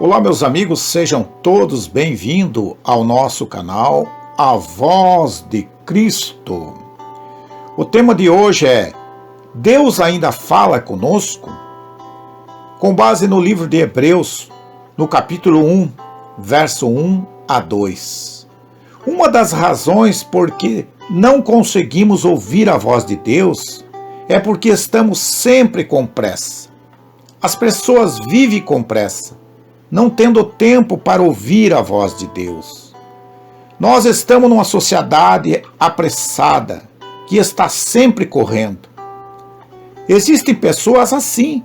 Olá, meus amigos, sejam todos bem-vindos ao nosso canal A Voz de Cristo. O tema de hoje é: Deus ainda fala conosco? Com base no livro de Hebreus, no capítulo 1, verso 1 a 2. Uma das razões por que não conseguimos ouvir a voz de Deus é porque estamos sempre com pressa. As pessoas vivem com pressa, não tendo tempo para ouvir a voz de Deus. Nós estamos numa sociedade apressada, que está sempre correndo. Existem pessoas assim.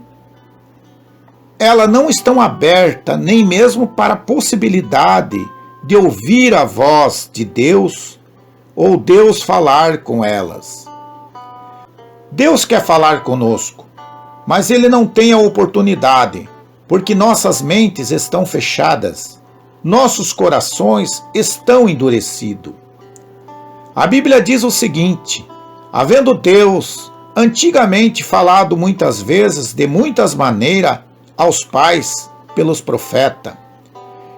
Elas não estão abertas nem mesmo para a possibilidade de ouvir a voz de Deus ou Deus falar com elas. Deus quer falar conosco, mas Ele não tem a oportunidade, porque nossas mentes estão fechadas, nossos corações estão endurecidos. A Bíblia diz o seguinte: havendo Deus antigamente falado muitas vezes, de muitas maneiras, aos pais pelos profetas,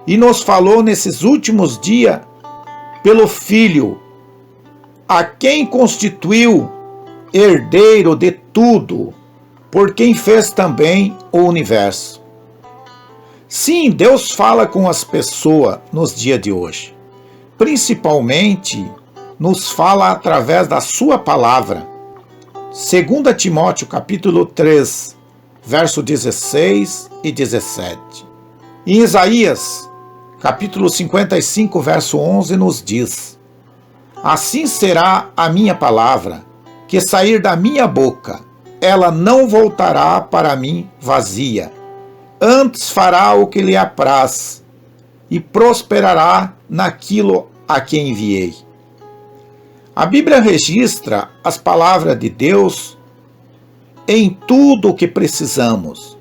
e nos falou nesses últimos dias pelo Filho, a quem constituiu herdeiro de tudo, por quem fez também o universo. Sim, Deus fala com as pessoas nos dias de hoje. Principalmente, nos fala através da sua palavra. 2 Timóteo capítulo 3, verso 16 e 17. Em Isaías, capítulo 55, verso 11, nos diz: assim será a minha palavra, que sair da minha boca, ela não voltará para mim vazia, antes fará o que lhe apraz, e prosperará naquilo a que enviei. A Bíblia registra as palavras de Deus em tudo o que precisamos,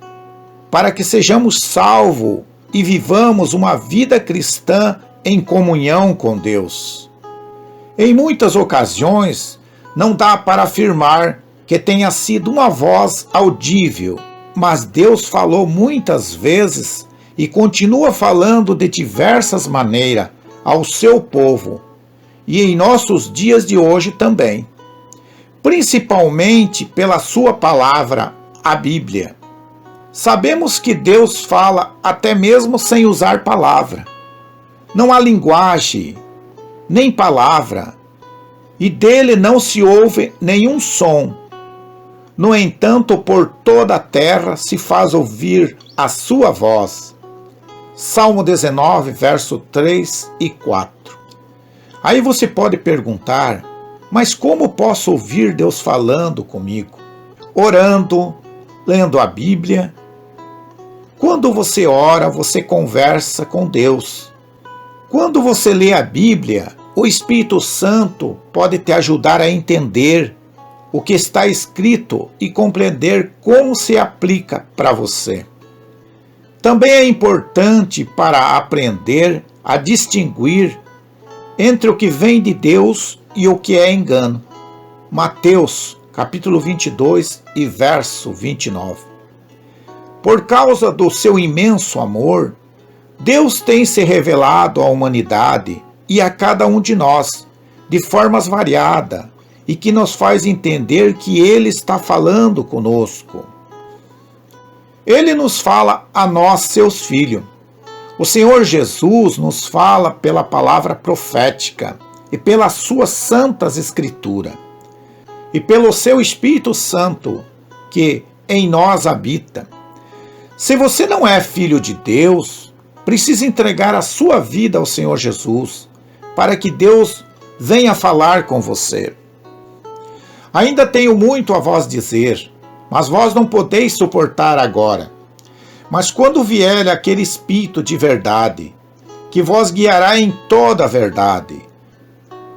para que sejamos salvos e vivamos uma vida cristã em comunhão com Deus. Em muitas ocasiões, não dá para afirmar que tenha sido uma voz audível, mas Deus falou muitas vezes e continua falando de diversas maneiras ao seu povo, e em nossos dias de hoje também, principalmente pela sua palavra, a Bíblia. Sabemos que Deus fala até mesmo sem usar palavra. Não há linguagem, nem palavra, e dele não se ouve nenhum som. No entanto, por toda a terra se faz ouvir a sua voz. Salmo 19, verso 3 e 4. Aí você pode perguntar: mas como posso ouvir Deus falando comigo? Orando, lendo a Bíblia. Quando você ora, você conversa com Deus. Quando você lê a Bíblia, o Espírito Santo pode te ajudar a entender o que está escrito e compreender como se aplica para você. Também é importante para aprender a distinguir entre o que vem de Deus e o que é engano. Mateus, capítulo 22 e verso 29. Por causa do seu imenso amor, Deus tem se revelado à humanidade e a cada um de nós, de formas variadas, e que nos faz entender que Ele está falando conosco. Ele nos fala a nós, seus filhos. O Senhor Jesus nos fala pela palavra profética e pelas suas santas escrituras, e pelo seu Espírito Santo, que em nós habita. Se você não é filho de Deus, precisa entregar a sua vida ao Senhor Jesus, para que Deus venha falar com você. Ainda tenho muito a vós dizer, mas vós não podeis suportar agora. Mas quando vier aquele Espírito de verdade, que vos guiará em toda a verdade,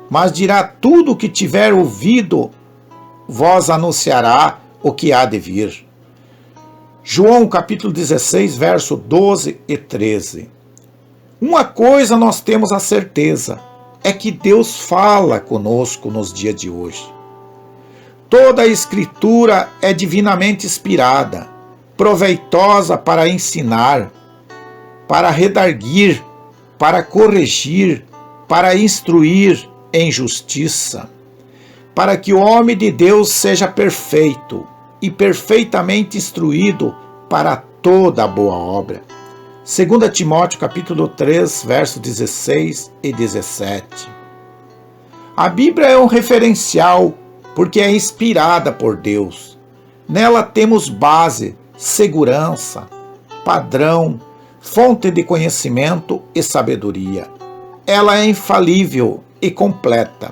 mas dirá tudo o que tiver ouvido, vos anunciará o que há de vir. João capítulo 16, verso 12 e 13. Uma coisa nós temos a certeza, é que Deus fala conosco nos dias de hoje. Toda a Escritura é divinamente inspirada, proveitosa para ensinar, para redarguir, para corrigir, para instruir em justiça, para que o homem de Deus seja perfeito e perfeitamente instruído para toda a boa obra. 2 Timóteo capítulo 3, versos 16 e 17. A Bíblia é um referencial porque é inspirada por Deus. Nela temos base, segurança, padrão, fonte de conhecimento e sabedoria. Ela é infalível e completa.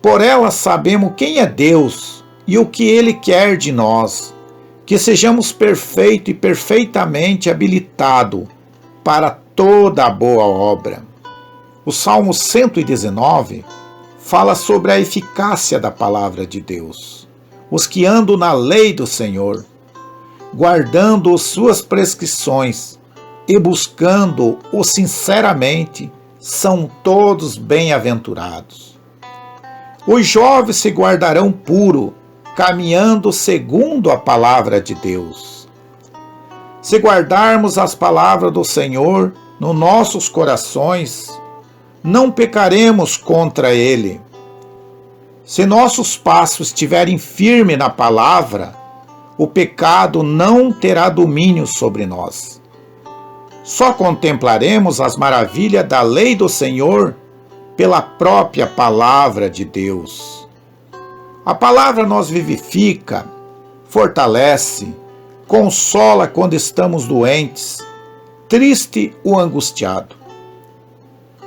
Por ela sabemos quem é Deus e o que Ele quer de nós, que sejamos perfeitos e perfeitamente habilitados para toda a boa obra. O Salmo 119 fala sobre a eficácia da palavra de Deus. Os que andam na lei do Senhor, guardando suas prescrições e buscando-o sinceramente, são todos bem-aventurados. Os jovens se guardarão puro, caminhando segundo a palavra de Deus. Se guardarmos as palavras do Senhor nos nossos corações, não pecaremos contra Ele. Se nossos passos estiverem firmes na palavra, o pecado não terá domínio sobre nós. Só contemplaremos as maravilhas da lei do Senhor pela própria palavra de Deus. A palavra nos vivifica, fortalece, consola quando estamos doentes, triste ou angustiado.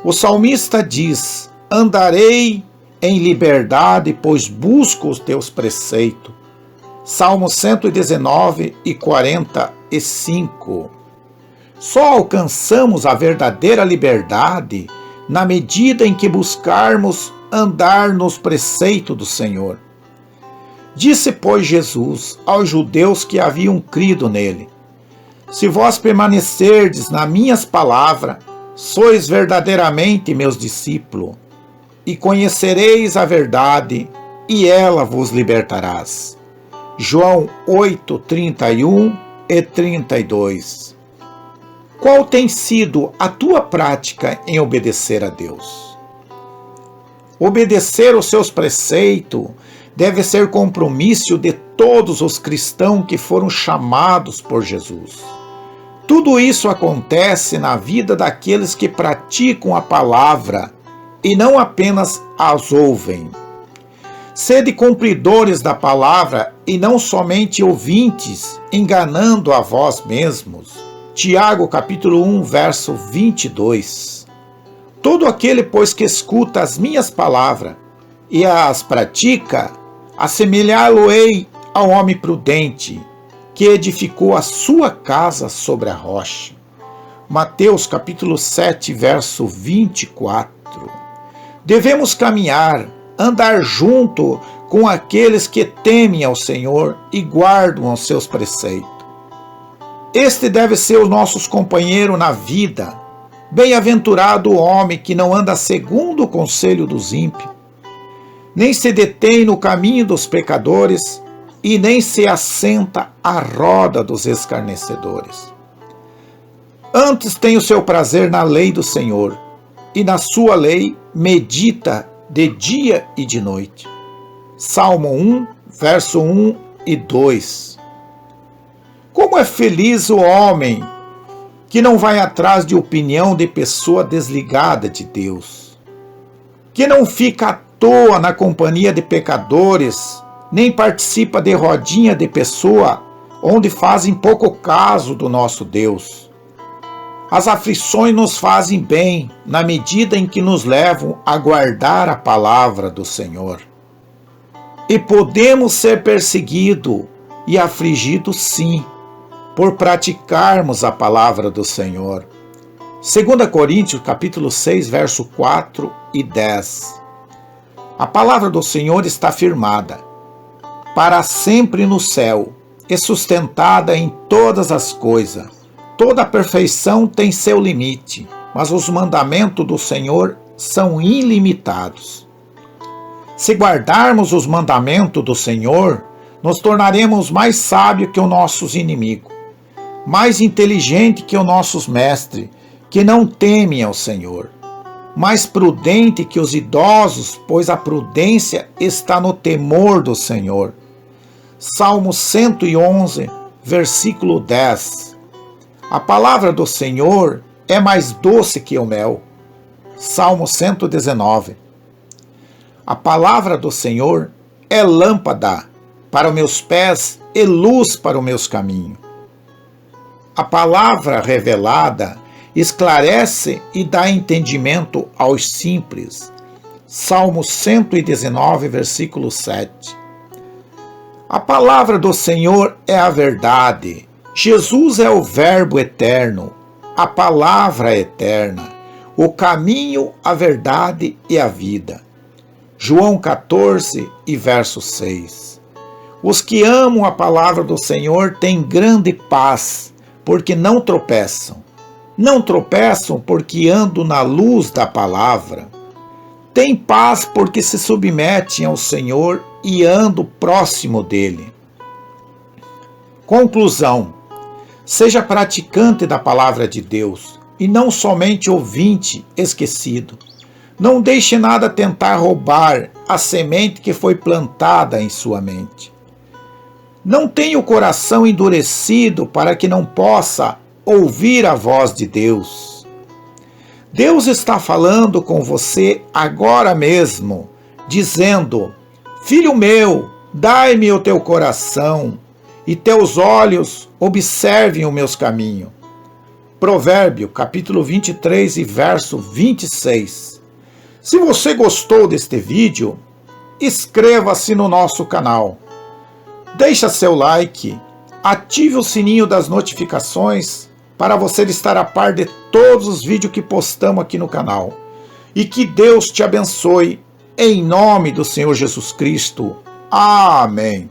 O salmista diz: andarei em liberdade, pois busco os teus preceitos. Salmo 119 e 45. Só alcançamos a verdadeira liberdade na medida em que buscarmos andar nos preceitos do Senhor. Disse, pois, Jesus aos judeus que haviam crido nele: se vós permanecerdes nas minhas palavras, sois verdadeiramente meus discípulos, e conhecereis a verdade, e ela vos libertarás. João 8, 31 e 32. Qual tem sido a tua prática em obedecer a Deus? Obedecer os seus preceitos deve ser compromisso de todos os cristãos que foram chamados por Jesus. Tudo isso acontece na vida daqueles que praticam a palavra e não apenas as ouvem. Sede cumpridores da palavra e não somente ouvintes, enganando a vós mesmos. Tiago capítulo 1, verso 22. Todo aquele, pois, que escuta as minhas palavras e as pratica, assemelhá-lo-ei ao homem prudente, que edificou a sua casa sobre a rocha. Mateus capítulo 7, verso 24. Devemos caminhar, andar junto com aqueles que temem ao Senhor e guardam os seus preceitos. Este deve ser o nosso companheiro na vida. Bem-aventurado o homem que não anda segundo o conselho dos ímpios, nem se detém no caminho dos pecadores, e nem se assenta à roda dos escarnecedores. Antes tem o seu prazer na lei do Senhor, e na sua lei medita de dia e de noite. Salmo 1, verso 1 e 2. Como é feliz o homem que não vai atrás de opinião de pessoa desligada de Deus, que não fica à toa na companhia de pecadores, nem participa de rodinha de pessoa onde fazem pouco caso do nosso Deus. As aflições nos fazem bem na medida em que nos levam a guardar a palavra do Senhor. E podemos ser perseguidos e afligidos sim, por praticarmos a palavra do Senhor. 2 Coríntios capítulo 6, verso 4 e 10. A palavra do Senhor está firmada para sempre no céu, e sustentada em todas as coisas. Toda perfeição tem seu limite, mas os mandamentos do Senhor são ilimitados. Se guardarmos os mandamentos do Senhor, nos tornaremos mais sábios que os nossos inimigos. mais inteligente que os nossos mestres, que não temem ao Senhor, mais prudente que os idosos, pois a prudência está no temor do Senhor. Salmo 111, versículo 10. A palavra do Senhor é mais doce que o mel. Salmo 119. A palavra do Senhor é lâmpada para os meus pés e luz para os meus caminhos. A palavra revelada esclarece e dá entendimento aos simples. Salmo 119, versículo 7. A palavra do Senhor é a verdade. Jesus é o Verbo eterno, a palavra eterna, o caminho, a verdade e a vida. João 14 e verso 6. Os que amam a palavra do Senhor têm grande paz, porque não tropeçam. Não tropeçam porque andam na luz da palavra. Têm paz porque se submetem ao Senhor e andam próximo dele. Conclusão: seja praticante da palavra de Deus e não somente ouvinte esquecido. Não deixe nada tentar roubar a semente que foi plantada em sua mente. Não tenha o coração endurecido para que não possa ouvir a voz de Deus. Deus está falando com você agora mesmo, dizendo: Filho meu, dai-me o teu coração, e teus olhos observem os meus caminhos. Provérbio, capítulo 23 e verso 26. Se você gostou deste vídeo, inscreva-se no nosso canal. Deixa seu like, ative o sininho das notificações para você estar a par de todos os vídeos que postamos aqui no canal. E que Deus te abençoe, em nome do Senhor Jesus Cristo. Amém.